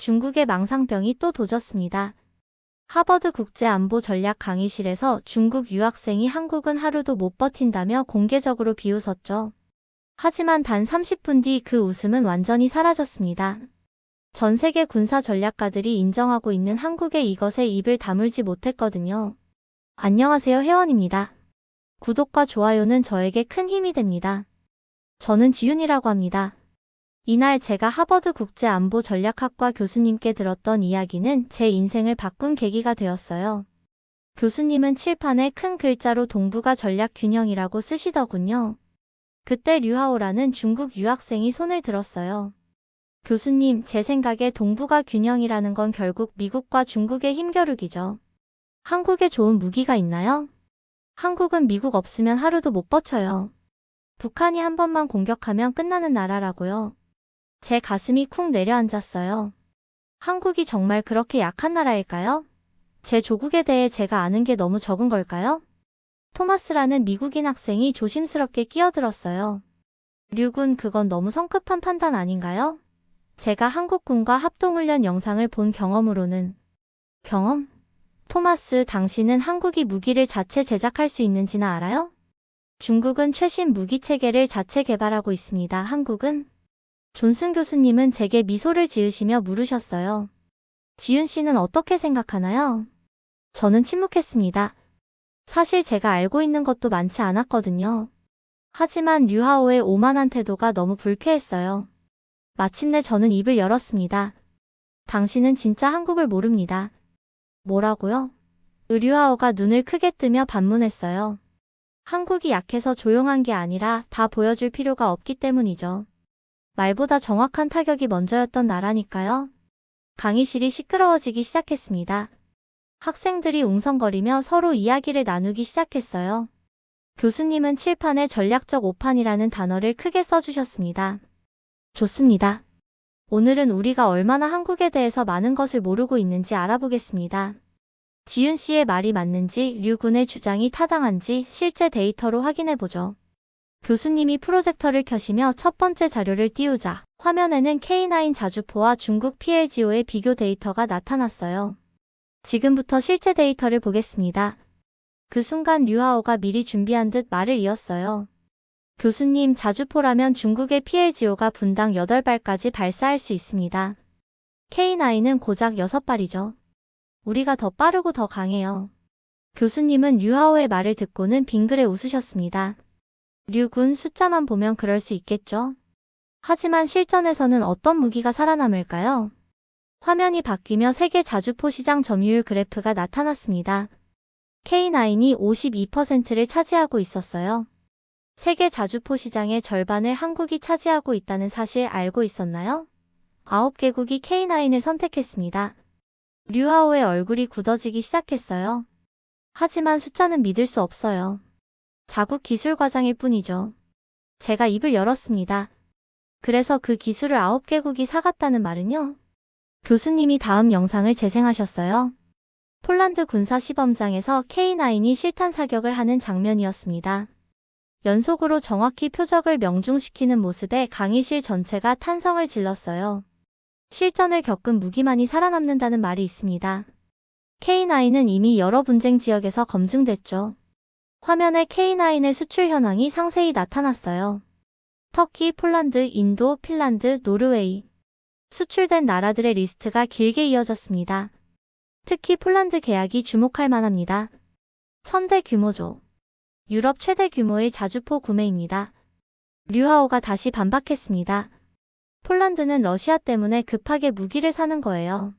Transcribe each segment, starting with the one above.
중국의 망상병이 또 도졌습니다. 하버드 국제안보전략 강의실에서 중국 유학생이 한국은 하루도 못 버틴다며 공개적으로 비웃었죠. 하지만 단 30분 뒤 그 웃음은 완전히 사라졌습니다. 전 세계 군사 전략가들이 인정하고 있는 한국의 이것에 입을 다물지 못했거든요. 안녕하세요, 혜원입니다. 구독과 좋아요는 저에게 큰 힘이 됩니다. 저는 지윤이라고 합니다. 이날 제가 하버드 국제안보전략학과 교수님께 들었던 이야기는 제 인생을 바꾼 계기가 되었어요. 교수님은 칠판에 큰 글자로 동북아 전략 균형이라고 쓰시더군요. 그때 류하오라는 중국 유학생이 손을 들었어요. 교수님, 제 생각에 동북아 균형이라는 건 결국 미국과 중국의 힘겨루기죠. 한국에 좋은 무기가 있나요? 한국은 미국 없으면 하루도 못 버텨요. 북한이 한 번만 공격하면 끝나는 나라라고요. 제 가슴이 쿵 내려앉았어요. 한국이 정말 그렇게 약한 나라일까요? 제 조국에 대해 제가 아는 게 너무 적은 걸까요? 토마스라는 미국인 학생이 조심스럽게 끼어들었어요. 류군, 그건 너무 성급한 판단 아닌가요? 제가 한국군과 합동훈련 영상을 본 경험으로는. 경험? 토마스, 당신은 한국이 무기를 자체 제작할 수 있는지는 알아요? 중국은 최신 무기 체계를 자체 개발하고 있습니다. 한국은? 존슨 교수님은 제게 미소를 지으시며 물으셨어요. 지윤 씨는 어떻게 생각하나요? 저는 침묵했습니다. 사실 제가 알고 있는 것도 많지 않았거든요. 하지만 류하오의 오만한 태도가 너무 불쾌했어요. 마침내 저는 입을 열었습니다. 당신은 진짜 한국을 모릅니다. 뭐라고요? 류하오가 눈을 크게 뜨며 반문했어요. 한국이 약해서 조용한 게 아니라 다 보여줄 필요가 없기 때문이죠. 말보다 정확한 타격이 먼저였던 나라니까요. 강의실이 시끄러워지기 시작했습니다. 학생들이 웅성거리며 서로 이야기를 나누기 시작했어요. 교수님은 칠판에 전략적 오판이라는 단어를 크게 써주셨습니다. 좋습니다. 오늘은 우리가 얼마나 한국에 대해서 많은 것을 모르고 있는지 알아보겠습니다. 지윤 씨의 말이 맞는지, 류군의 주장이 타당한지 실제 데이터로 확인해보죠. 교수님이 프로젝터를 켜시며 첫 번째 자료를 띄우자 화면에는 K9 자주포와 중국 PLGO의 비교 데이터가 나타났어요. 지금부터 실제 데이터를 보겠습니다. 그 순간 류하오가 미리 준비한 듯 말을 이었어요. 교수님, 자주포라면 중국의 PLGO가 분당 8발까지 발사할 수 있습니다. K9은 고작 6발이죠. 우리가 더 빠르고 더 강해요. 교수님은 류하오의 말을 듣고는 빙그레 웃으셨습니다. 류군, 숫자만 보면 그럴 수 있겠죠. 하지만 실전에서는 어떤 무기가 살아남을까요? 화면이 바뀌며 세계 자주포 시장 점유율 그래프가 나타났습니다. K9이 52%를 차지하고 있었어요. 세계 자주포 시장의 절반을 한국이 차지하고 있다는 사실 알고 있었나요? 9개국이 K9을 선택했습니다. 류하오의 얼굴이 굳어지기 시작했어요. 하지만 숫자는 믿을 수 없어요. 자국 기술 과장일 뿐이죠. 제가 입을 열었습니다. 그래서 그 기술을 9개국이 사갔다는 말은요? 교수님이 다음 영상을 재생하셨어요. 폴란드 군사 시범장에서 K9이 실탄 사격을 하는 장면이었습니다. 연속으로 정확히 표적을 명중시키는 모습에 강의실 전체가 탄성을 질렀어요. 실전을 겪은 무기만이 살아남는다는 말이 있습니다. K9은 이미 여러 분쟁 지역에서 검증됐죠. 화면에 K9의 수출 현황이 상세히 나타났어요. 터키, 폴란드, 인도, 핀란드, 노르웨이. 수출된 나라들의 리스트가 길게 이어졌습니다. 특히 폴란드 계약이 주목할 만합니다. 1000대 규모죠. 유럽 최대 규모의 자주포 구매입니다. 류하오가 다시 반박했습니다. 폴란드는 러시아 때문에 급하게 무기를 사는 거예요.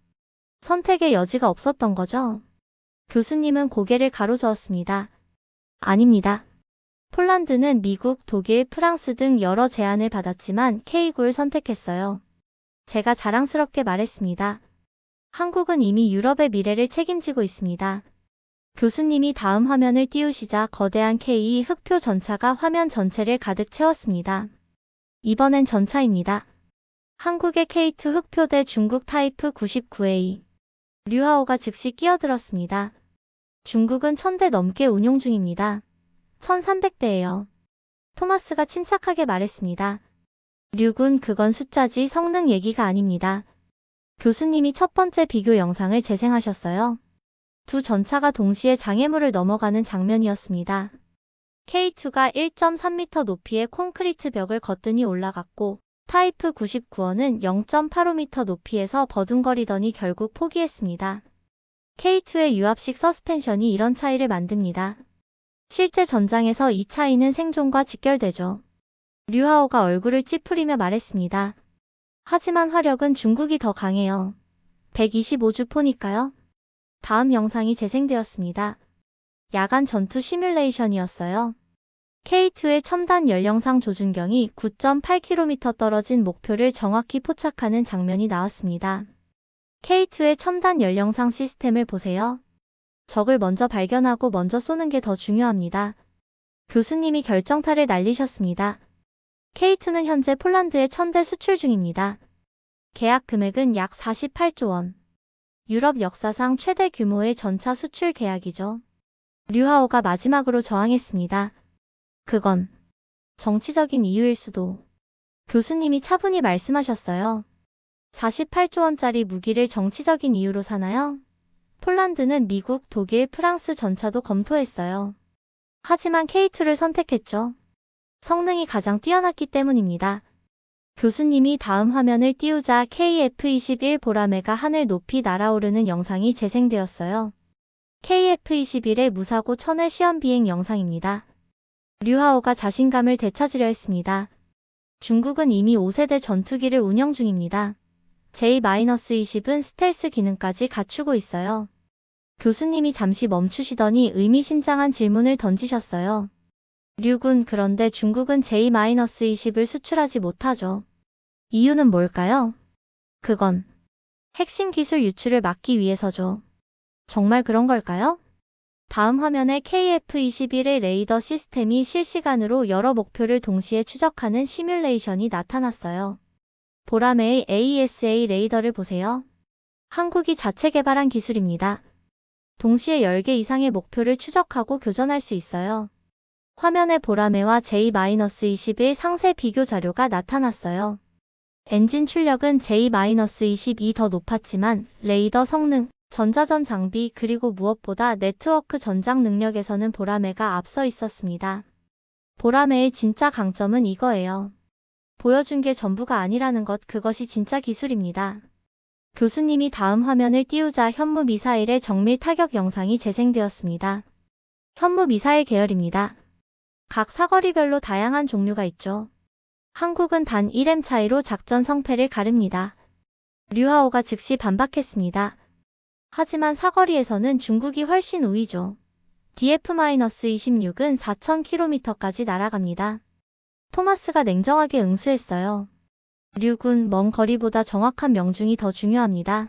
선택의 여지가 없었던 거죠. 교수님은 고개를 가로저었습니다. 아닙니다. 폴란드는 미국, 독일, 프랑스 등 여러 제안을 받았지만 K9를 선택했어요. 제가 자랑스럽게 말했습니다. 한국은 이미 유럽의 미래를 책임지고 있습니다. 교수님이 다음 화면을 띄우시자 거대한 K2 흑표 전차가 화면 전체를 가득 채웠습니다. 이번엔 전차입니다. 한국의 K2 흑표 대 중국 타이프 99A. 류하오가 즉시 끼어들었습니다. 중국은 1000대 넘게 운용 중입니다. 1300대예요. 토마스가 침착하게 말했습니다. 류군, 그건 숫자지 성능 얘기가 아닙니다. 교수님이 첫 번째 비교 영상을 재생하셨어요. 두 전차가 동시에 장애물을 넘어가는 장면이었습니다. K2가 1.3m 높이의 콘크리트 벽을 거뜬히 올라갔고 타이프 99원은 0.85m 높이에서 버둥거리더니 결국 포기했습니다. K2의 유압식 서스펜션이 이런 차이를 만듭니다. 실제 전장에서 이 차이는 생존과 직결되죠. 류하오가 얼굴을 찌푸리며 말했습니다. 하지만 화력은 중국이 더 강해요. 125주 포니까요. 다음 영상이 재생되었습니다. 야간 전투 시뮬레이션이었어요. K2의 첨단 연령상 조준경이 9.8km 떨어진 목표를 정확히 포착하는 장면이 나왔습니다. K2의 첨단 연령상 시스템을 보세요. 적을 먼저 발견하고 먼저 쏘는 게 더 중요합니다. 교수님이 결정타를 날리셨습니다. K2는 현재 폴란드에 1000대 수출 중입니다. 계약 금액은 약 48조 원. 유럽 역사상 최대 규모의 전차 수출 계약이죠. 류하오가 마지막으로 저항했습니다. 그건 정치적인 이유일 수도. 교수님이 차분히 말씀하셨어요. 48조 원짜리 무기를 정치적인 이유로 사나요? 폴란드는 미국, 독일, 프랑스 전차도 검토했어요. 하지만 K2를 선택했죠. 성능이 가장 뛰어났기 때문입니다. 교수님이 다음 화면을 띄우자 KF-21 보라매가 하늘 높이 날아오르는 영상이 재생되었어요. KF-21의 무사고 천회 시험 비행 영상입니다. 류하오가 자신감을 되찾으려 했습니다. 중국은 이미 5세대 전투기를 운영 중입니다. J-20은 스텔스 기능까지 갖추고 있어요. 교수님이 잠시 멈추시더니 의미심장한 질문을 던지셨어요. 류군, 그런데 중국은 J-20을 수출하지 못하죠. 이유는 뭘까요? 그건 핵심 기술 유출을 막기 위해서죠. 정말 그런 걸까요? 다음 화면에 KF-21의 레이더 시스템이 실시간으로 여러 목표를 동시에 추적하는 시뮬레이션이 나타났어요. 보라매의 AESA 레이더를 보세요. 한국이 자체 개발한 기술입니다. 동시에 10개 이상의 목표를 추적하고 교전할 수 있어요. 화면에 보라매와 J-20의 상세 비교 자료가 나타났어요. 엔진 출력은 J-22 더 높았지만 레이더 성능, 전자전 장비 그리고 무엇보다 네트워크 전장 능력에서는 보라매가 앞서 있었습니다. 보라매의 진짜 강점은 이거예요. 보여준 게 전부가 아니라는 것, 그것이 진짜 기술입니다. 교수님이 다음 화면을 띄우자 현무 미사일의 정밀 타격 영상이 재생되었습니다. 현무 미사일 계열입니다. 각 사거리별로 다양한 종류가 있죠. 한국은 단 1M 차이로 작전 성패를 가릅니다. 류하오가 즉시 반박했습니다. 하지만 사거리에서는 중국이 훨씬 우위죠. DF-26은 4000km까지 날아갑니다. 토마스가 냉정하게 응수했어요. 류군, 먼 거리보다 정확한 명중이 더 중요합니다.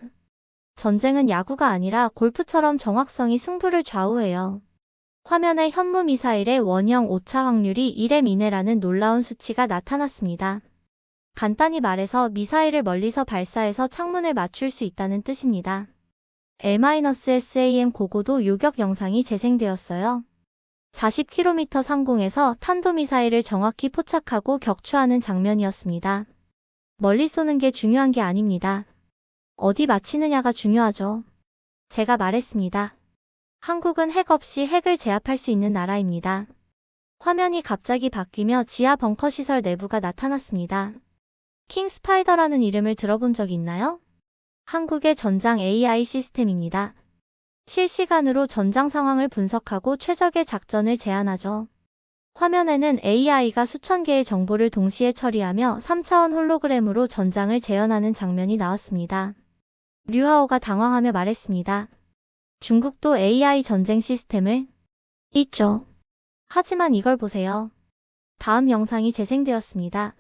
전쟁은 야구가 아니라 골프처럼 정확성이 승부를 좌우해요. 화면에 현무 미사일의 원형 오차 확률이 1M 이내라는 놀라운 수치가 나타났습니다. 간단히 말해서 미사일을 멀리서 발사해서 창문을 맞출 수 있다는 뜻입니다. L-SAM 고고도 요격 영상이 재생되었어요. 40km 상공에서 탄도미사일을 정확히 포착하고 격추하는 장면이었습니다. 멀리 쏘는 게 중요한 게 아닙니다. 어디 맞히느냐가 중요하죠. 제가 말했습니다. 한국은 핵 없이 핵을 제압할 수 있는 나라입니다. 화면이 갑자기 바뀌며 지하 벙커 시설 내부가 나타났습니다. 킹스파이더라는 이름을 들어본 적 있나요? 한국의 전장 AI 시스템입니다. 실시간으로 전장 상황을 분석하고 최적의 작전을 제안하죠. 화면에는 AI가 수천 개의 정보를 동시에 처리하며 3차원 홀로그램으로 전장을 재현하는 장면이 나왔습니다. 류하오가 당황하며 말했습니다. 중국도 AI 전쟁 시스템을 있죠. 하지만 이걸 보세요. 다음 영상이 재생되었습니다.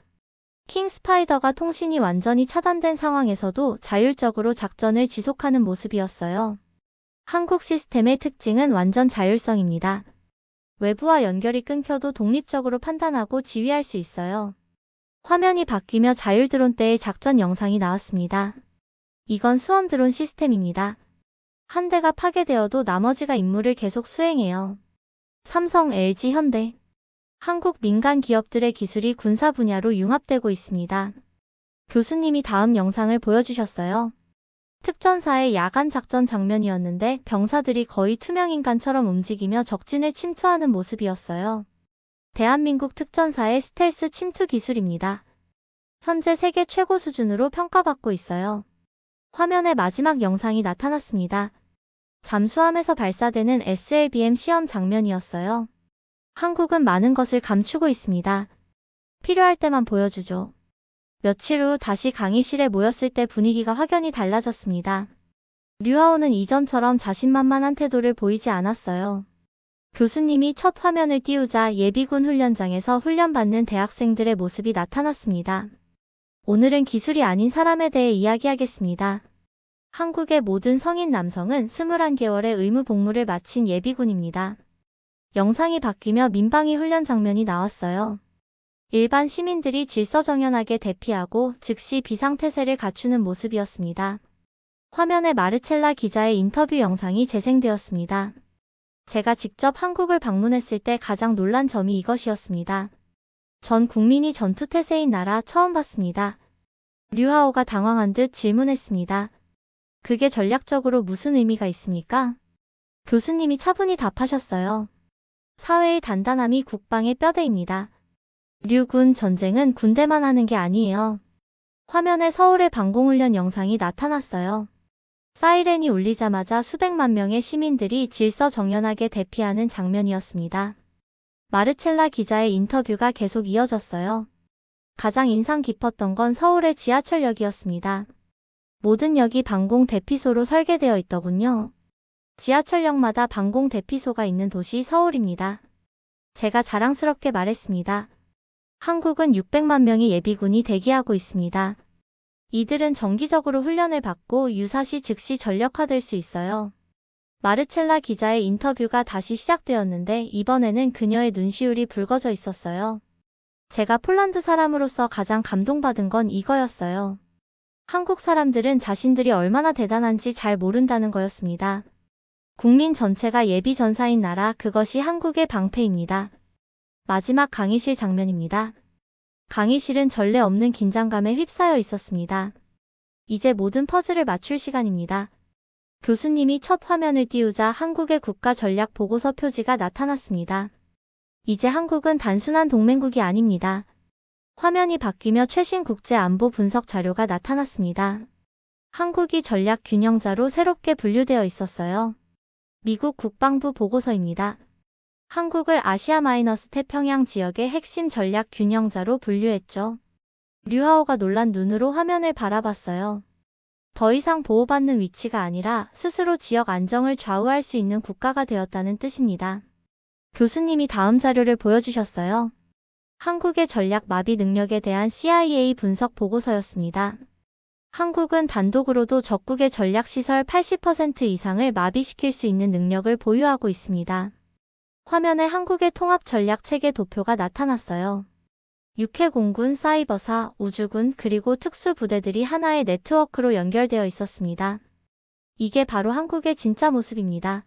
킹스파이더가 통신이 완전히 차단된 상황에서도 자율적으로 작전을 지속하는 모습이었어요. 한국 시스템의 특징은 완전 자율성입니다. 외부와 연결이 끊겨도 독립적으로 판단하고 지휘할 수 있어요. 화면이 바뀌며 자율 드론 때의 작전 영상이 나왔습니다. 이건 수험 드론 시스템입니다. 한 대가 파괴되어도 나머지가 임무를 계속 수행해요. 삼성, LG, 현대. 한국 민간 기업들의 기술이 군사 분야로 융합되고 있습니다. 교수님이 다음 영상을 보여주셨어요. 특전사의 야간 작전 장면이었는데 병사들이 거의 투명인간처럼 움직이며 적진을 침투하는 모습이었어요. 대한민국 특전사의 스텔스 침투 기술입니다. 현재 세계 최고 수준으로 평가받고 있어요. 화면에 마지막 영상이 나타났습니다. 잠수함에서 발사되는 SLBM 시험 장면이었어요. 한국은 많은 것을 감추고 있습니다. 필요할 때만 보여주죠. 며칠 후 다시 강의실에 모였을 때 분위기가 확연히 달라졌습니다. 류하오는 이전처럼 자신만만한 태도를 보이지 않았어요. 교수님이 첫 화면을 띄우자 예비군 훈련장에서 훈련받는 대학생들의 모습이 나타났습니다. 오늘은 기술이 아닌 사람에 대해 이야기하겠습니다. 한국의 모든 성인 남성은 21개월의 의무 복무를 마친 예비군입니다. 영상이 바뀌며 민방위 훈련 장면이 나왔어요. 일반 시민들이 질서정연하게 대피하고 즉시 비상태세를 갖추는 모습이었습니다. 화면에 마르첼라 기자의 인터뷰 영상이 재생되었습니다. 제가 직접 한국을 방문했을 때 가장 놀란 점이 이것이었습니다. 전 국민이 전투태세인 나라 처음 봤습니다. 류하오가 당황한 듯 질문했습니다. 그게 전략적으로 무슨 의미가 있습니까? 교수님이 차분히 답하셨어요. 사회의 단단함이 국방의 뼈대입니다. 류군 전쟁은 군대만 하는 게 아니에요. 화면에 서울의 방공훈련 영상이 나타났어요. 사이렌이 울리자마자 수백만 명의 시민들이 질서정연하게 대피하는 장면이었습니다. 마르첼라 기자의 인터뷰가 계속 이어졌어요. 가장 인상 깊었던 건 서울의 지하철역이었습니다. 모든 역이 방공 대피소로 설계되어 있더군요. 지하철역마다 방공 대피소가 있는 도시 서울입니다. 제가 자랑스럽게 말했습니다. 한국은 600만 명의 예비군이 대기하고 있습니다. 이들은 정기적으로 훈련을 받고 유사시 즉시 전력화될 수 있어요. 마르첼라 기자의 인터뷰가 다시 시작되었는데 이번에는 그녀의 눈시울이 붉어져 있었어요. 제가 폴란드 사람으로서 가장 감동받은 건 이거였어요. 한국 사람들은 자신들이 얼마나 대단한지 잘 모른다는 거였습니다. 국민 전체가 예비 전사인 나라, 그것이 한국의 방패입니다. 마지막 강의실 장면입니다. 강의실은 전례 없는 긴장감에 휩싸여 있었습니다. 이제 모든 퍼즐을 맞출 시간입니다. 교수님이 첫 화면을 띄우자 한국의 국가 전략 보고서 표지가 나타났습니다. 이제 한국은 단순한 동맹국이 아닙니다. 화면이 바뀌며 최신 국제 안보 분석 자료가 나타났습니다. 한국이 전략 균형자로 새롭게 분류되어 있었어요. 미국 국방부 보고서입니다. 한국을 아시아-태평양 지역의 핵심 전략 균형자로 분류했죠. 류하오가 놀란 눈으로 화면을 바라봤어요. 더 이상 보호받는 위치가 아니라 스스로 지역 안정을 좌우할 수 있는 국가가 되었다는 뜻입니다. 교수님이 다음 자료를 보여주셨어요. 한국의 전략 마비 능력에 대한 CIA 분석 보고서였습니다. 한국은 단독으로도 적국의 전략시설 80% 이상을 마비시킬 수 있는 능력을 보유하고 있습니다. 화면에 한국의 통합전략체계 도표가 나타났어요. 육해공군, 사이버사, 우주군, 그리고 특수부대들이 하나의 네트워크로 연결되어 있었습니다. 이게 바로 한국의 진짜 모습입니다.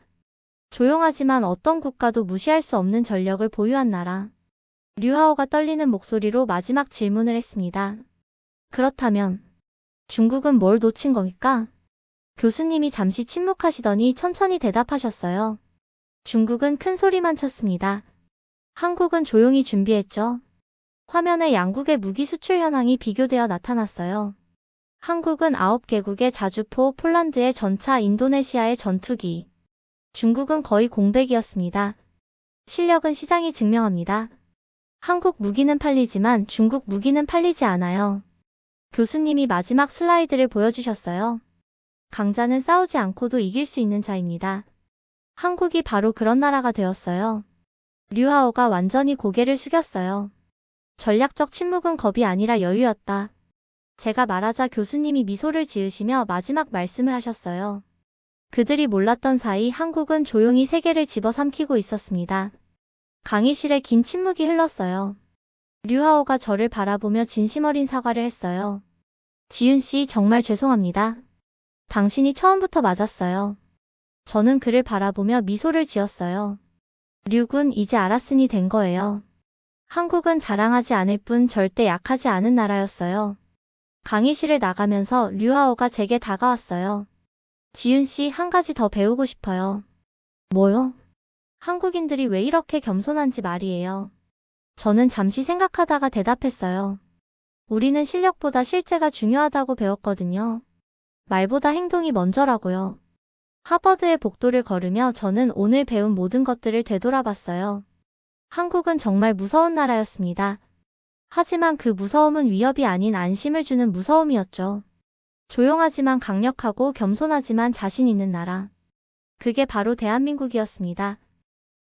조용하지만 어떤 국가도 무시할 수 없는 전력을 보유한 나라. 류하오가 떨리는 목소리로 마지막 질문을 했습니다. 그렇다면 중국은 뭘 놓친 겁니까? 교수님이 잠시 침묵하시더니 천천히 대답하셨어요. 중국은 큰 소리만 쳤습니다. 한국은 조용히 준비했죠. 화면에 양국의 무기 수출 현황이 비교되어 나타났어요. 한국은 9개국의 자주포, 폴란드의 전차, 인도네시아의 전투기. 중국은 거의 공백이었습니다. 실력은 시장이 증명합니다. 한국 무기는 팔리지만 중국 무기는 팔리지 않아요. 교수님이 마지막 슬라이드를 보여주셨어요. 강자는 싸우지 않고도 이길 수 있는 자입니다. 한국이 바로 그런 나라가 되었어요. 류하오가 완전히 고개를 숙였어요. 전략적 침묵은 겁이 아니라 여유였다. 제가 말하자 교수님이 미소를 지으시며 마지막 말씀을 하셨어요. 그들이 몰랐던 사이 한국은 조용히 세계를 집어삼키고 있었습니다. 강의실에 긴 침묵이 흘렀어요. 류하오가 저를 바라보며 진심 어린 사과를 했어요. 지윤 씨, 정말 죄송합니다. 당신이 처음부터 맞았어요. 저는 그를 바라보며 미소를 지었어요. 류군, 이제 알았으니 된 거예요. 한국은 자랑하지 않을 뿐 절대 약하지 않은 나라였어요. 강의실을 나가면서 류하오가 제게 다가왔어요. 지윤 씨, 한 가지 더 배우고 싶어요. 뭐요? 한국인들이 왜 이렇게 겸손한지 말이에요. 저는 잠시 생각하다가 대답했어요. 우리는 실력보다 실제가 중요하다고 배웠거든요. 말보다 행동이 먼저라고요. 하버드의 복도를 걸으며 저는 오늘 배운 모든 것들을 되돌아봤어요. 한국은 정말 무서운 나라였습니다. 하지만 그 무서움은 위협이 아닌 안심을 주는 무서움이었죠. 조용하지만 강력하고 겸손하지만 자신 있는 나라. 그게 바로 대한민국이었습니다.